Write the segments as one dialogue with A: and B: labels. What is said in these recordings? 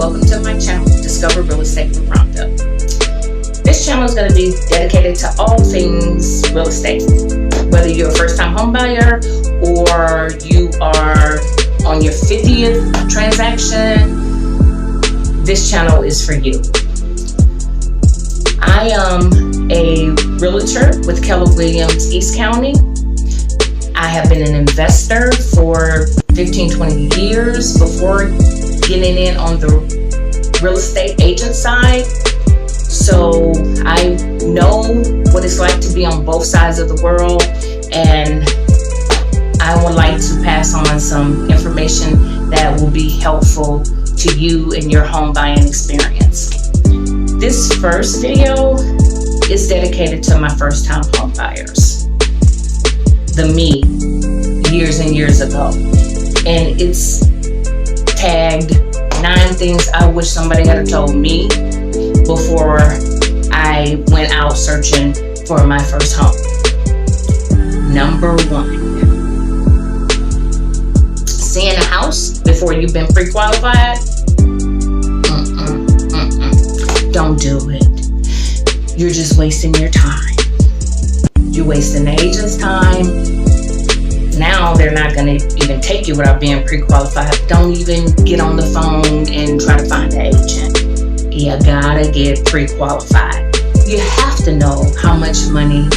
A: welcome to my channel, Discover Real Estate from Ground Up. This channel is going to be dedicated to all things real estate. Whether you're a first-time home buyer or you are on your 50th transaction, this channel is for you. I am a realtor with Keller Williams East County. I have been an investor for 15-20 years before getting in on the real estate agent side. So I know what it's like to be on both sides of the world, and I would like to pass on some information that will be helpful to you in your home buying experience. This first video is dedicated to my first time home buyers. The me, years and years ago. And it's tagged 9 things I wish somebody had told me before I went out searching for my first home. Number 1, seeing a house before you've been pre-qualified? Don't do it. You're just wasting your time. You're wasting the agent's time. Now they're not going to even take you without being pre-qualified. Don't even get on the phone and try to find an agent. You gotta get pre-qualified. You have to know how much money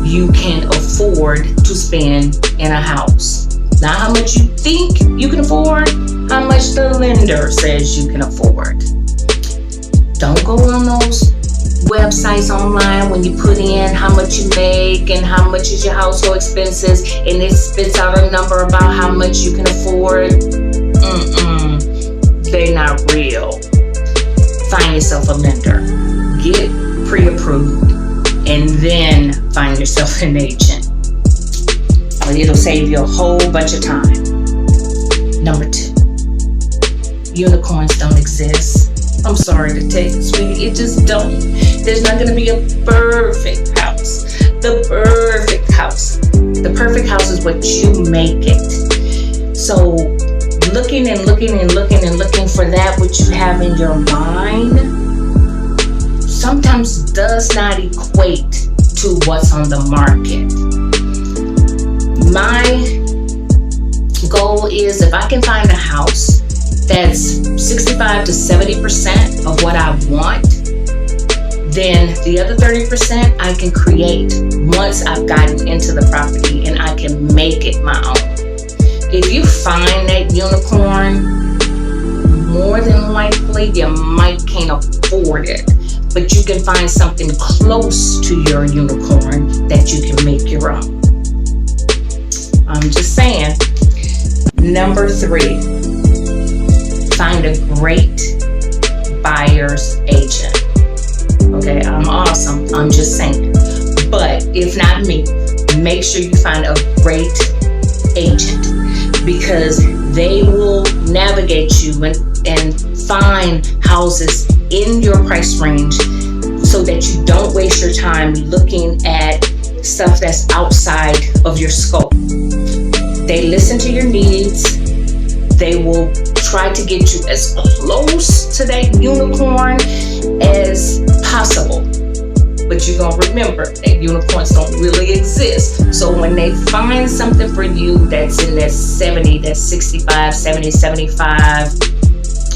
A: you can afford to spend in a house. Not how much you think you can afford, how much the lender says you can afford. Don't go on those websites online when you put in how much you make and how much is your household expenses, and it spits out a number about how much you can afford. They're not real. Find yourself a lender. Get pre-approved and then find yourself an agent. It'll save you a whole bunch of time. Number 2, unicorns don't exist. I'm sorry to tell you, sweetie, it just don't. There's not going to be a perfect house. The perfect house. The perfect house is what you make it. So looking and looking and looking and looking for that which you have in your mind sometimes does not equate to what's on the market. My goal is if I can find a house that's 65 to 70% of what I want, then the other 30% I can create once I've gotten into the property and I can make it my own. If you find that unicorn, more than likely you might can't afford it, but you can find something close to your unicorn that you can make your own. I'm just saying. Number 3. Find a great buyer's agent. Okay, I'm awesome. I'm just saying. But if not me, make sure you find a great agent, because they will navigate you and find houses in your price range so that you don't waste your time looking at stuff that's outside of your scope. They listen to your needs. They will try to get you as close to that unicorn as possible. But you're going to remember that unicorns don't really exist. So when they find something for you that's in that 70, that 65, 70, 75,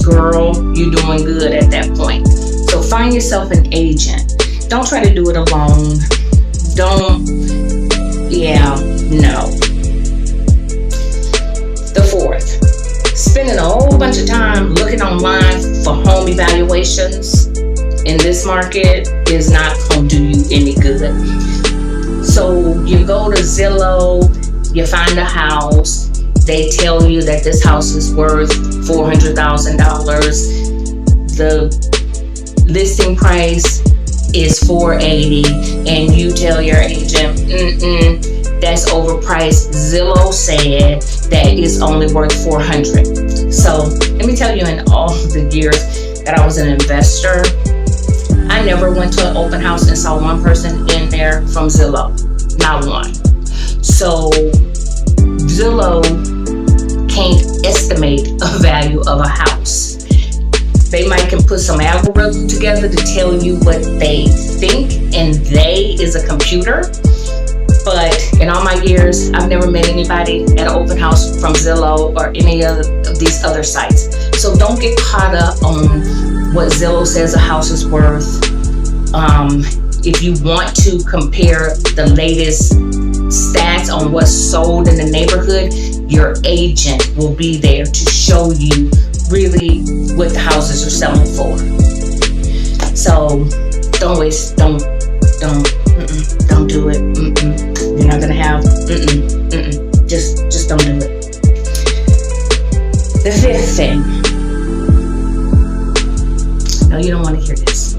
A: girl, you're doing good at that point. So find yourself an agent. Don't try to do it alone. No. The 4th. Spending a whole bunch of time looking online for home evaluations in this market is not going to do you any good. So you go to Zillow, you find a house, they tell you that this house is worth $400,000. The listing price is $480,000, and you tell your agent, that's overpriced. Zillow said that it's only worth $400,000. So let me tell you, in all the years that I was an investor, I never went to an open house and saw one person in there from Zillow. Not one. So Zillow can't estimate a value of a house. They might can put some algorithm together to tell you what they think, and they is a computer. But in all my years, I've never met anybody at an open house from Zillow or any other of these other sites. So don't get caught up on what Zillow says a house is worth. If you want to compare the latest stats on what's sold in the neighborhood, your agent will be there to show you really what the houses are selling for. So don't do it. You're not gonna have. Just don't do it. The fifth thing. No, you don't want to hear this,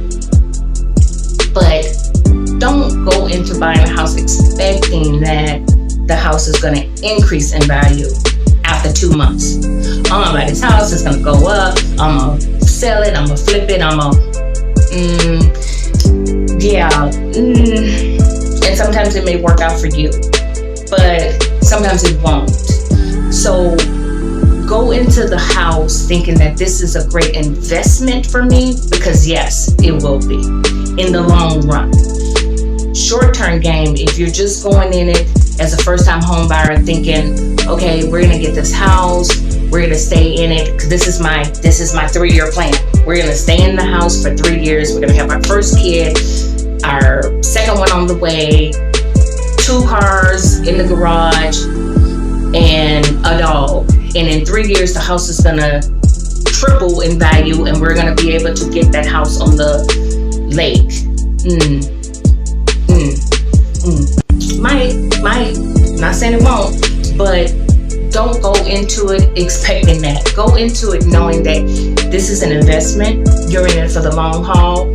A: but don't go into buying a house expecting that the house is going to increase in value after 2 months. I'm gonna buy this house, it's gonna go up, I'm gonna sell it, I'm gonna flip it, and sometimes it may work out for you, but sometimes it won't. So go into the house thinking that this is a great investment for me, because yes, it will be in the long run. Short-term game, if you're just going in it as a first-time home buyer thinking, okay, we're gonna get this house, we're gonna stay in it, because this is my 3-year plan. We're gonna stay in the house for 3 years. We're gonna have our first kid, our second one on the way, 2 cars in the garage, and a dog. And in 3 years, the house is gonna triple in value, and we're gonna be able to get that house on the lake. Might, not saying it won't, but don't go into it expecting that. Go into it knowing that this is an investment. You're in it for the long haul,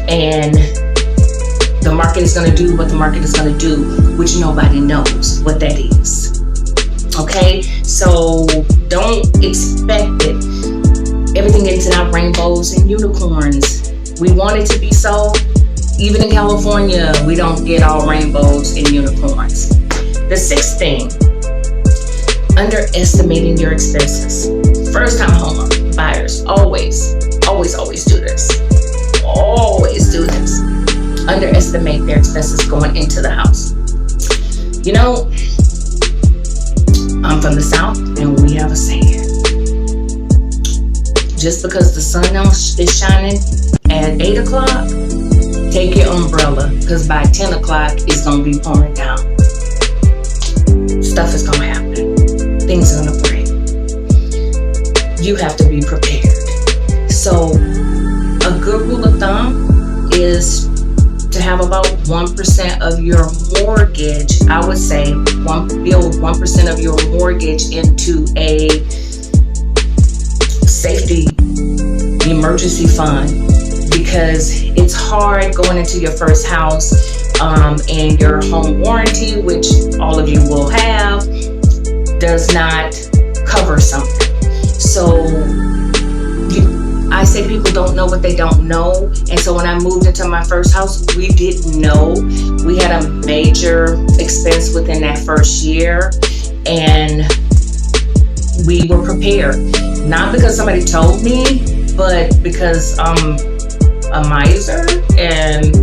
A: and the market is going to do what the market is going to do, which nobody knows what that is. Okay, so don't expect it. Everything is not rainbows and unicorns. We want it to be so. Even in California, we don't get all rainbows and unicorns. The sixth thing, underestimating your expenses. First-time home buyers always do this. Always do this. Underestimate their expenses going into the house. You know, I'm from the South, and we have a saying. Just because the sun is shining at 8 o'clock, take your umbrella, because by 10 o'clock, it's going to be pouring down. Stuff is going to happen. Things are going to break. You have to be prepared. So a good rule of thumb is to have about 1% of your mortgage. I would say build 1% of your mortgage into a safety emergency fund, because it's hard going into your first house and your home warranty, which all of you will have, does not cover something. So I say people don't know what they don't know. And so when I moved into my first house, we didn't know. We had a major expense within that first year, and we were prepared. Not because somebody told me, but because I'm a miser and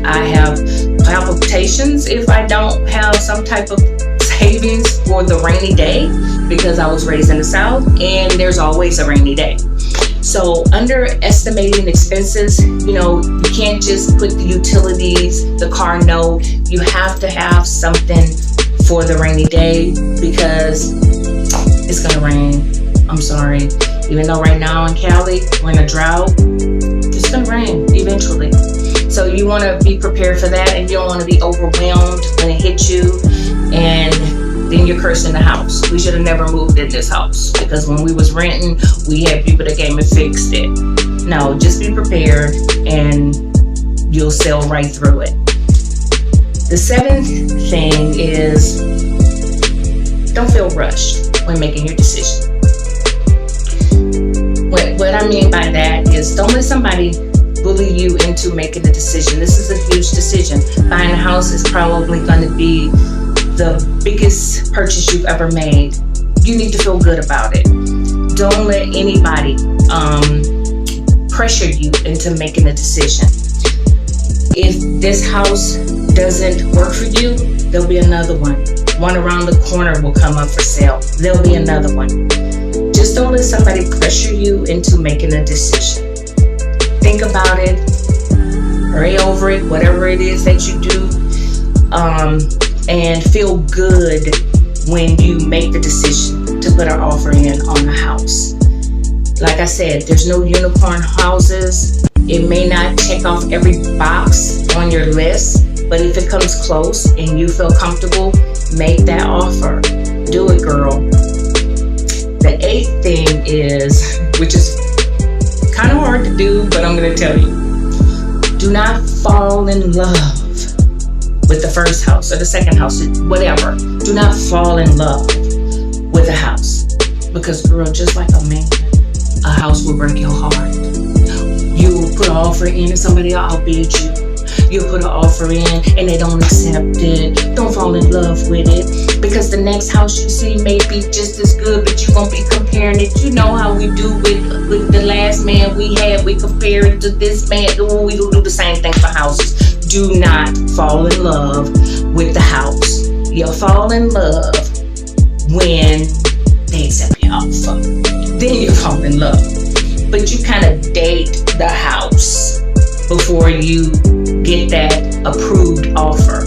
A: I have palpitations if I don't have some type of savings for the rainy day, because I was raised in the South and there's always a rainy day. So underestimating expenses, you can't just put the utilities, the car note. You have to have something for the rainy day, because it's gonna rain. I'm sorry. Even though right now in Cali, we're in a drought, it's gonna rain eventually. So you wanna be prepared for that, and you don't wanna be overwhelmed when it hits you, and then you're cursing the house. We should have never moved in this house, because when we was renting, we had people that came and fixed it. No, just be prepared and you'll sail right through it. The seventh thing is, don't feel rushed when making your decision. What I mean by that is, don't let somebody bully you into making a decision. This is a huge decision. Buying a house is probably going to be the biggest purchase you've ever made. You need to feel good about it. don't let anybody pressure you into making a decision. If this house doesn't work for you, there'll be another one. One around the corner will come up for sale. There'll be another one. Just don't let somebody pressure you into making a decision. Think about it, pray over it, whatever it is that you do, and feel good when you make the decision to put an offer in on a house. Like I said, there's no unicorn houses. It may not check off every box on your list, but if it comes close and you feel comfortable, make that offer. Do it, girl. The 8th thing is, which is kind of hard to do, but I'm going to tell you. Do not fall in love with the first house or the second house, whatever. Do not fall in love with a house. Because, girl, just like a man, a house will break your heart. You put an offer in and somebody will outbid you. You put an offer in and they don't accept it. Don't fall in love with it, because the next house you see may be just as good, but you're going to be comparing it. You know how we do with the last man we had. We compare it to this man. We will do the same thing for houses. Do not fall in love with the house. You'll fall in love when they accept your offer. Then you fall in love. But you kind of date the house before you get that approved offer.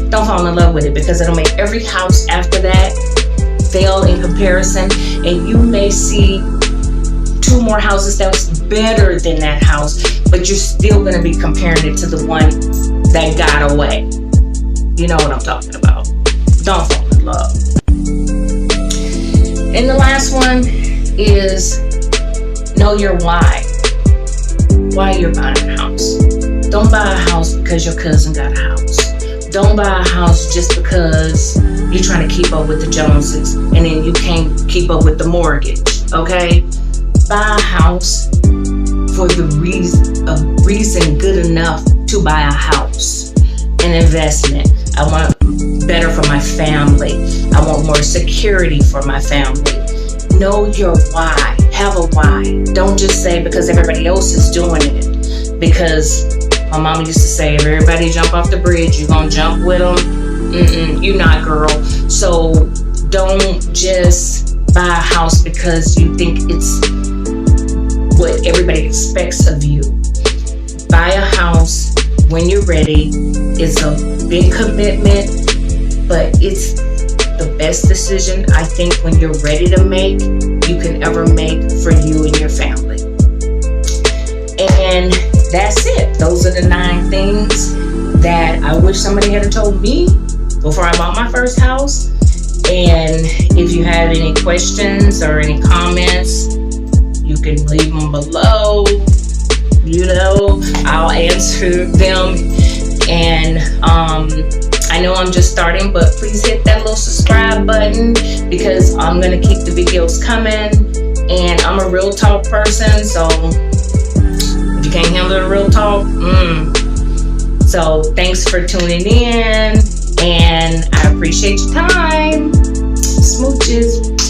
A: Don't fall in love with it, because it'll make every house after that fail in comparison, and you may see 2 more houses that's better than that house, but you're still going to be comparing it to the one that got away. You know what I'm talking about. Don't fall in love. And the last one is know your why. Why you're buying a house. Don't buy a house because your cousin got a house. Don't buy a house just because you're trying to keep up with the Joneses and then you can't keep up with the mortgage, okay? Buy a house for the reason good enough to buy a house. An investment. I want better for my family. I want more security for my family. Know your why. Have a why. Don't just say because everybody else is doing it. Because my mama used to say, if everybody jump off the bridge, you're going to jump with them. You're not, girl. So don't just buy a house because you think it's what everybody expects of you. Buy a house when you're ready. It's a big commitment, but it's the best decision I think when you're ready to make, you can ever make for you and your family. And that's it. Those are the 9 things that I wish somebody had told me before I bought my first house. And if you have any questions or any comments, you can leave them below. You know, I'll answer them. And I know I'm just starting, but please hit that little subscribe button, because I'm going to keep the videos coming. And I'm a real talk person, so if you can't handle the real talk, So thanks for tuning in, and I appreciate your time. Smooches.